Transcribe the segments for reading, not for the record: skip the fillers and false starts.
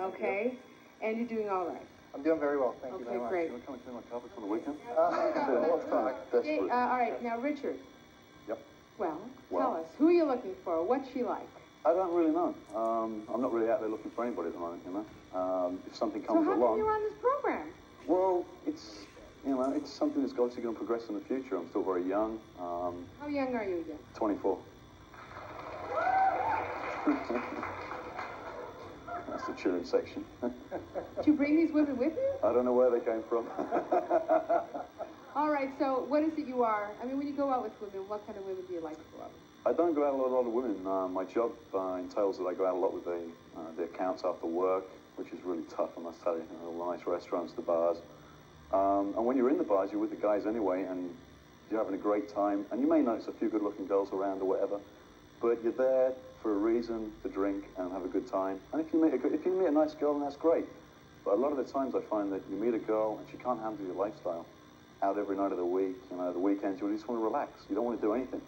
Okay. And you're doing all right? I'm doing very well, thank you very Okay, much. great. You want to come and clean my carpets on the weekend? Let's talk. Desperate. All right, now Richard. Yep. Well, Well. tell us, who are you looking for? What's she like? I don't really know. I'm not really out there looking for anybody at the moment, you know. If something comes So how along... come you're on this program? Well, it's, you know, it's something that's obviously going to progress in the future. I'm still very young. How young are you again? 24. That's the cheering section. Did you bring these women with you? I don't know where they came from. All right, so what is it you are? I mean, when you go out with women, what kind of women do you like to go out with? I don't go out with a lot of women. My job entails that I go out a lot with the accounts after work, which is really tough, I must tell you. You know, all the nice restaurants, the bars. And when you're in the bars, you're with the guys anyway, and you're having a great time. And you may notice a few good-looking girls around or whatever, but you're there for a reason to drink and have a good time. And if you meet a nice girl, then that's great. But a lot of the times I find that you meet a girl and she can't handle your lifestyle. Out every night of the week, you know, the weekends, you just want to relax. You don't want to do anything.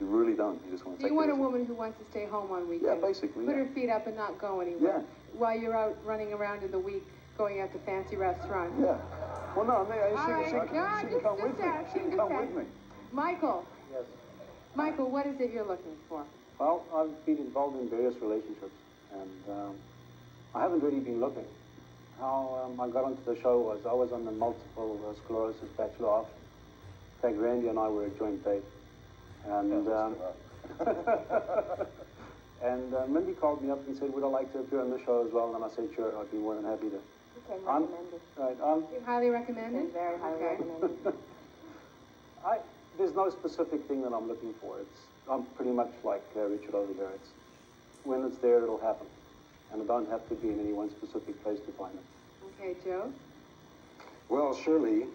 You really don't. You just want to So take you want it a easy. woman who wants to stay home on weekends? Yeah, basically, Put yeah. her feet up and not go anywhere. Yeah. While you're out running around in the week, going out to fancy restaurants. Yeah. Well, no, I mean, All right. she can come with me. She can come with me. Michael. Yes. Michael, what is it you're looking for? Well, I've been involved in various relationships, and I haven't really been looking. How I got onto the show was I was on the multiple sclerosis bachelor off. In fact, Randy and I were a joint date. And Mindy called me up and said, would I like to appear on the show as well? And I said, sure, I'd be more than happy to. Okay, recommended. Right. You highly recommended? Very highly Okay. recommended. There's no specific thing that I'm looking for. I'm pretty much like Richard over there. It's when it's there, it'll happen, and I don't have to be in any one specific place to find it. Okay, Joe? Well, Shirley,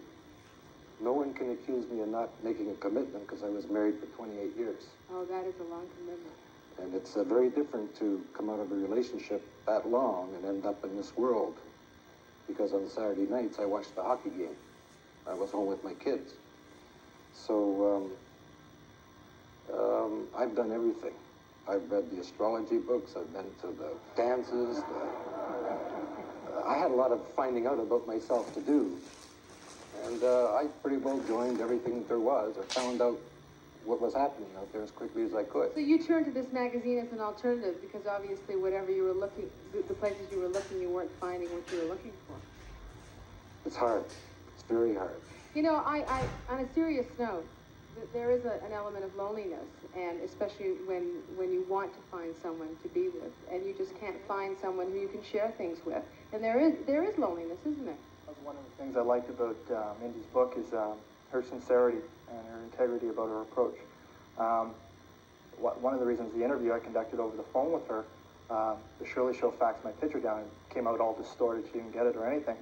no one can accuse me of not making a commitment because I was married for 28 years. Oh, that is a long commitment. And it's very different to come out of a relationship that long and end up in this world. Because on Saturday nights, I watched the hockey game. I was home with my kids. So I've done everything. I've read the astrology books. I've been to the dances. I had a lot of finding out about myself to do. And I pretty well joined everything there was. I found out what was happening out there as quickly as I could. So you turned to this magazine as an alternative because obviously whatever you were looking, the places you were looking, you weren't finding what you were looking for. It's hard. It's very hard. You know, I on a serious note, there is an element of loneliness, and especially when you want to find someone to be with, and you just can't find someone who you can share things with. And there is loneliness, isn't there? That's one of the things I liked about Mindy's book is her sincerity and her integrity about her approach. One of the reasons the interview I conducted over the phone with her, the Shirley Show faxed my picture down and came out all distorted. She didn't get it or anything.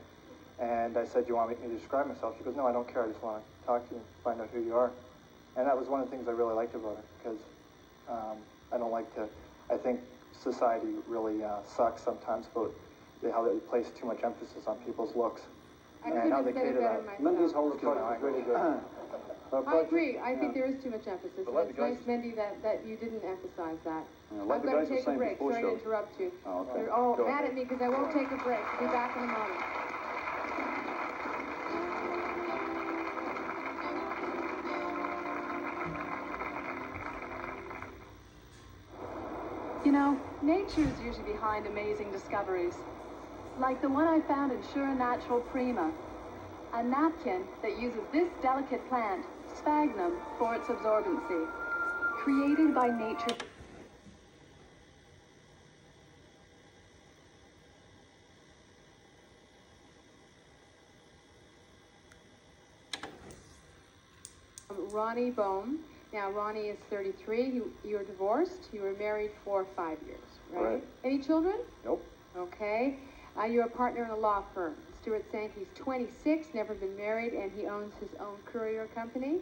And I said, do you want me to describe myself? She goes, no, I don't care. I just want to talk to you and find out who you are. And that was one of the things I really liked about her because I don't like to, I think society really sucks sometimes about how they place too much emphasis on people's looks. And how they cater that. Mindy's whole approach is really good. I agree. I think there is too much emphasis. And it's nice, Mindy, that you didn't emphasize that. Like I've got to take a break. Sorry to interrupt you. Oh, okay. You're all mad at me because I won't take a break. I'll be back in a moment. You know, nature's usually behind amazing discoveries. Like the one I found in Sure Natural Prima. A napkin that uses this delicate plant, sphagnum, for its absorbency. Created by nature. Ronnie Bohm. Now, Ronnie is 33. You're divorced. You were married for 5 years, right? Right. Any children? Nope. Okay. You're a partner in a law firm. Stuart Sankey's 26, never been married, and he owns his own courier company.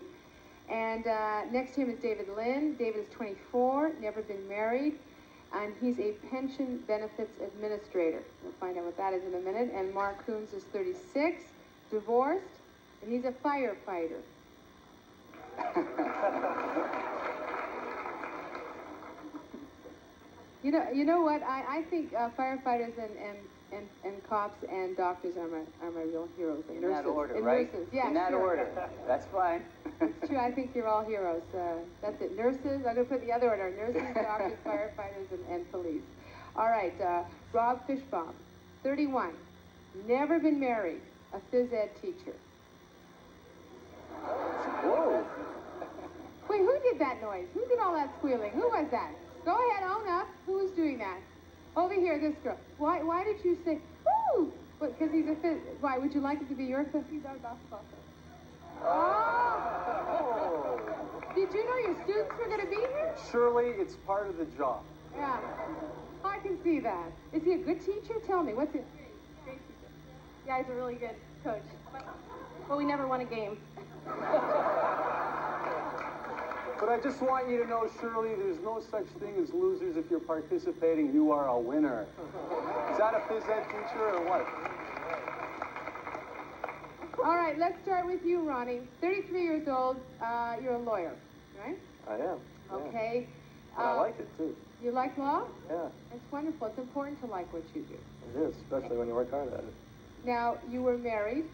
And next to him is David Lynn. David is 24, never been married, and he's a pension benefits administrator. We'll find out what that is in a minute. And Mark Coons is 36, divorced, and he's a firefighter. You know what? I think firefighters and cops and doctors are my real heroes. And In nurses. that order, and right? Nurses. Yeah, in that sure. order. That's fine. It's true. I think you're all heroes. That's it. Nurses. I'm going to put the other order. Nurses, doctors, firefighters, and police. All right. Rob Fishbaum, 31. Never been married. A phys ed teacher. Whoa. Wait, who did that noise? Who did all that squealing? Who was that? Go ahead, own up. Who was doing that? Over here, this girl. Why did you say, woo? Because he's a phys... Why, would you like it to be your phys... He's our basketball coach. Oh! Did you know your students were going to be here? Shirley, it's part of the job. Yeah. I can see that. Is he a good teacher? Tell me, what's it? Great teacher. Yeah, he's a really good coach. But we never won a game. But I just want you to know, Shirley, there's no such thing as losers. If you're participating, you are a winner. Is that a phys ed teacher or what? All right, let's start with you, Ronnie. 33 years old. You're a lawyer, right? I am. Yeah. Okay. And I like it, too. You like law? Yeah, That's wonderful. It's important to like what you do. it is, especially when you work hard at it. Now, you were married,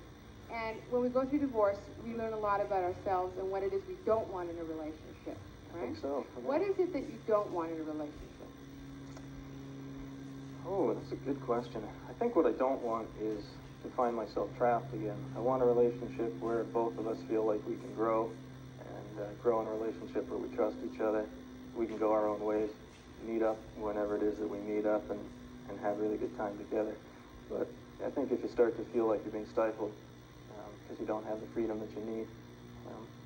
and when we go through divorce, we learn a lot about ourselves and what it is we don't want in a relationship, I right? think so. What is it that you don't want in a relationship? Oh, that's a good question. I think what I don't want is to find myself trapped again. I want a relationship where both of us feel like we can grow, and grow in a relationship where we trust each other. We can go our own ways, meet up whenever it is that we meet up, and have really good time together. But I think if you start to feel like you're being stifled because you don't have the freedom that you need,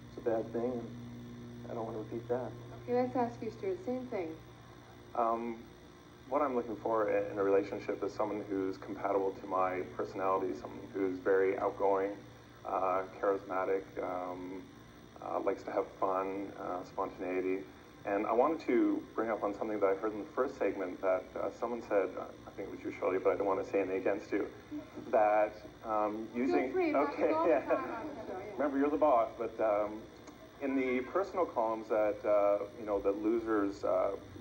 it's a bad thing, and I don't want to repeat that. Okay, let's ask you, Stuart, same thing. What I'm looking for in a relationship is someone who's compatible to my personality, someone who's very outgoing, charismatic, likes to have fun, spontaneity. And I wanted to bring up on something that I heard in the first segment that someone said, I think it was you, Shirley, but I don't want to say anything against you, that using... Feel free, okay, all yeah. the time on the show, yeah. Remember, you're the boss, but in the personal columns that, that losers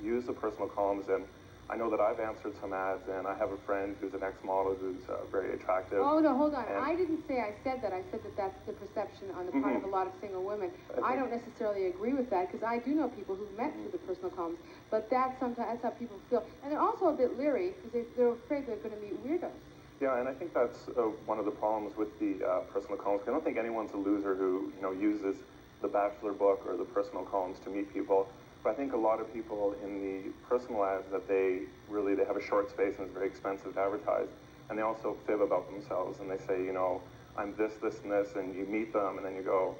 use the personal columns, and I know that I've answered some ads, and I have a friend who's an ex-model who's very attractive. Oh, no, hold on. And I didn't say I said that. I said that that's the perception on the part of a lot of single women. I don't necessarily agree with that, because I do know people who've met through the personal columns, but that's how people feel. And they're also a bit leery, because they're afraid they're going to meet weirdos. Yeah, and I think that's one of the problems with the personal columns. I don't think anyone's a loser who, uses the Bachelor book or the personal columns to meet people. But I think a lot of people in the personal ads that they have a short space and it's very expensive to advertise. And they also fib about themselves and they say, I'm this, this, and this, and you meet them and then you go,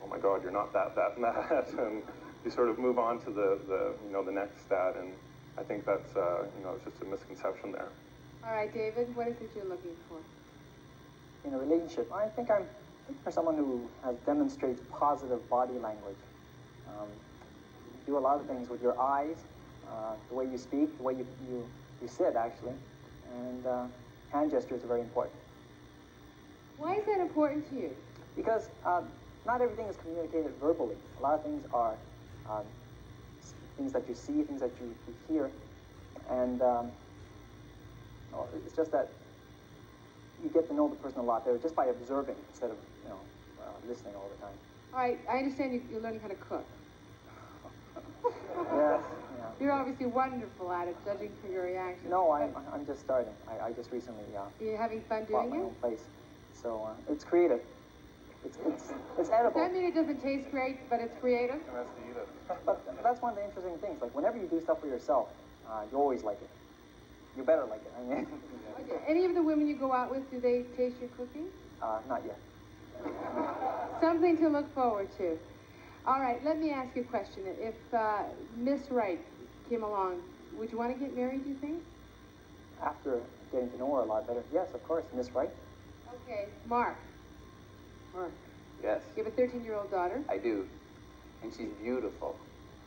oh my God, you're not that, and that. And you sort of move on to the next ad. And I think that's, it's just a misconception there. All right, David, what is it you're looking for? In a relationship, I think I'm looking for someone who demonstrates positive body language. Do a lot of things with your eyes, the way you speak, the way you sit, actually, and hand gestures are very important. Why is that important to you? Because not everything is communicated verbally. A lot of things are things that you see, things that you hear, and it's just that you get to know the person a lot better just by observing instead of listening all the time. All right, I understand you're learning how to cook. Yes. Yeah. You're obviously wonderful at it, judging from your reaction. No, I'm just starting. I just recently You're having fun bought doing my it? own place, so it's creative. It's edible. Does that mean it doesn't taste great, but it's creative? But that's one of the interesting things. Like whenever you do stuff for yourself, you always like it. You better like it. I mean, Any of the women you go out with, do they taste your cooking? not yet. Something to look forward to. All right, let me ask you a question. If Miss Right came along, would you want to get married, do you think? After getting to know her a lot better, yes, of course, Miss Right. Okay, Mark. Yes, You have a 13-year-old daughter. I do. And she's beautiful.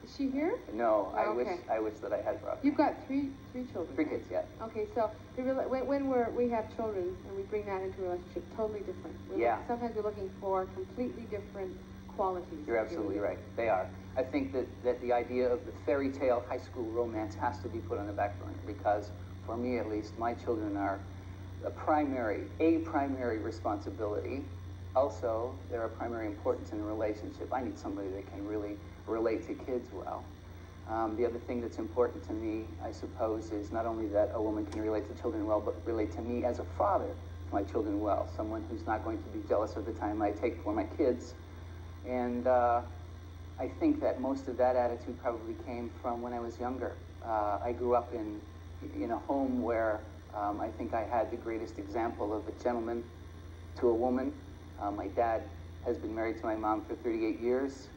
Is she here? No, Oh, okay. I wish that I had brought You've got three children. 3 kids, yeah. Okay, so when we have children and we bring that into a relationship, totally different. Yeah. Sometimes we're looking for completely different qualities. You're absolutely right. They are. I think that the idea of the fairy tale high school romance has to be put on the back burner because, for me at least, my children are a primary responsibility. Also, they're a primary importance in a relationship. I need somebody that can really relate to kids well. The other thing that's important to me, I suppose, is not only that a woman can relate to children well, but relate to me as a father to my children well. Someone who's not going to be jealous of the time I take for my kids. And I think that most of that attitude probably came from when I was younger. I grew up in a home where I think I had the greatest example of a gentleman to a woman. My dad has been married to my mom for 38 years.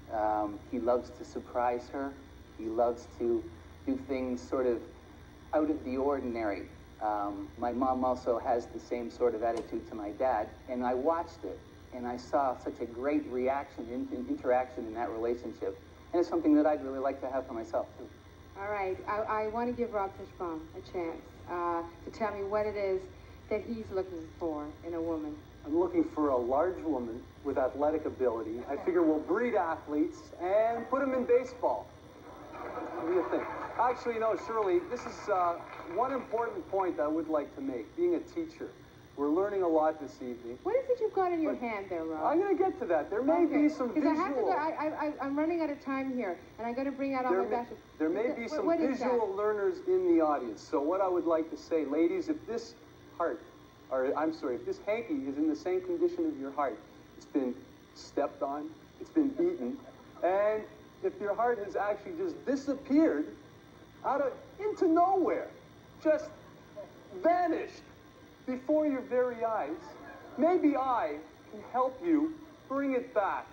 He loves to surprise her. He loves to do things sort of out of the ordinary. My mom also has the same sort of attitude to my dad, and I watched it, and I saw such a great reaction, interaction in that relationship, and it's something that I'd really like to have for myself, too. All right, I want to give Rob Fishbaum a chance to tell me what it is that he's looking for in a woman. I'm looking for a large woman with athletic ability. I figure we'll breed athletes and put them in baseball. What do you think? Actually, you know, Shirley, this is one important point I would like to make. Being a teacher, we're learning a lot this evening. What is it you've got in your hand there, Rob? I'm going to get to that. There may be some visual... Because I have to go, I'm running out of time here, and I'm going to bring out all my bachelors. There may be some visual learners in the audience. So what I would like to say, ladies, if this heart, or I'm sorry, if this hanky is in the same condition as your heart, it's been stepped on, it's been beaten, and if your heart has actually just disappeared into nowhere, just vanished before your very eyes, maybe I can help you bring it back.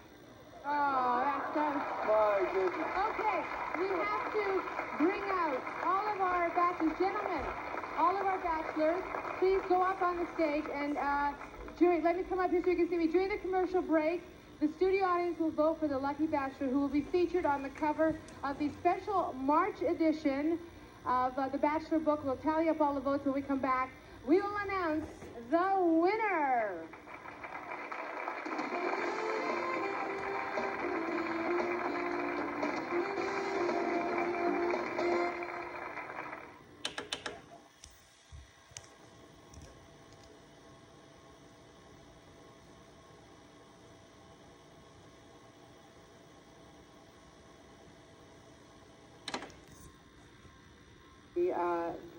Oh, that's so... My goodness. Okay, we have to bring out all of our bachelors. Gentlemen, all of our bachelors, please go up on the stage and let me come up here so you can see me. During the commercial break, the studio audience will vote for the lucky bachelor who will be featured on the cover of the special March edition of the Bachelor book. We'll tally up all the votes when we come back. We will announce the winner.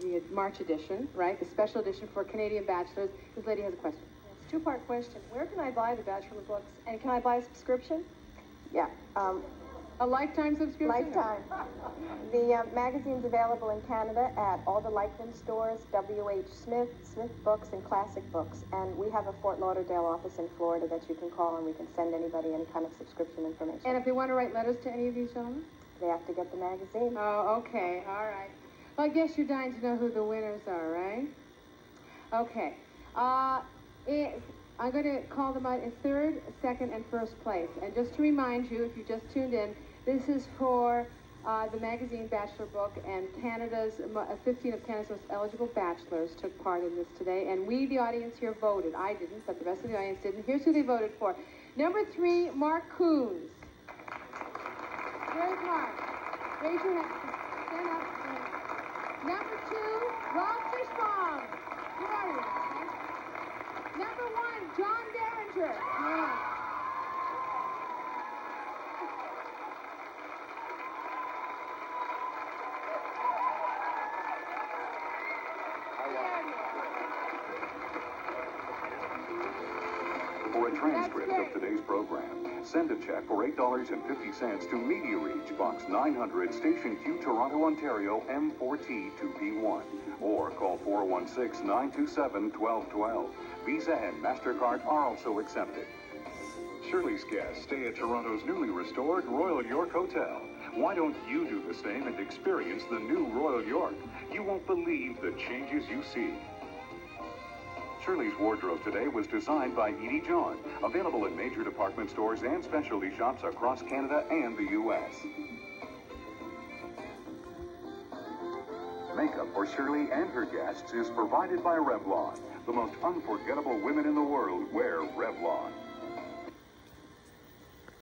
The March edition, right? The special edition for Canadian bachelors. This lady has a question. It's a two-part question. Where can I buy the Bachelor books? And can I buy a subscription? Yeah. A lifetime subscription? Lifetime. The magazine's available in Canada at all the Lycran stores, W.H. Smith, Smith Books, and Classic Books. And we have a Fort Lauderdale office in Florida that you can call, and we can send anybody any kind of subscription information. And if they want to write letters to any of these gentlemen? They have to get the magazine. Oh, okay. All right. Well, I guess you're dying to know who the winners are, right? Okay. I'm going to call them out in third, second, and first place. And just to remind you, if you just tuned in, this is for the magazine Bachelor book, and 15 of Canada's most eligible bachelors took part in this today. And we, the audience here, voted. I didn't, but the rest of the audience didn't. Here's who they voted for. Number 3, Mark Coons. Where's Mark? Raise your hand. Stand up. Number 2, Rob Fishbaum. Where are you? Number 1, John Derringer. Yeah. For a transcript of today's program, send a check for $8.50 to Media Reach, Box 900, Station Q, Toronto, Ontario, M4T2P1. Or call 416-927-1212. Visa and MasterCard are also accepted. Shirley's guests stay at Toronto's newly restored Royal York Hotel. Why don't you do the same and experience the new Royal York? You won't believe the changes you see. Shirley's wardrobe today was designed by Edie John, available in major department stores and specialty shops across Canada and the U.S. Makeup for Shirley and her guests is provided by Revlon. The most unforgettable women in the world wear Revlon.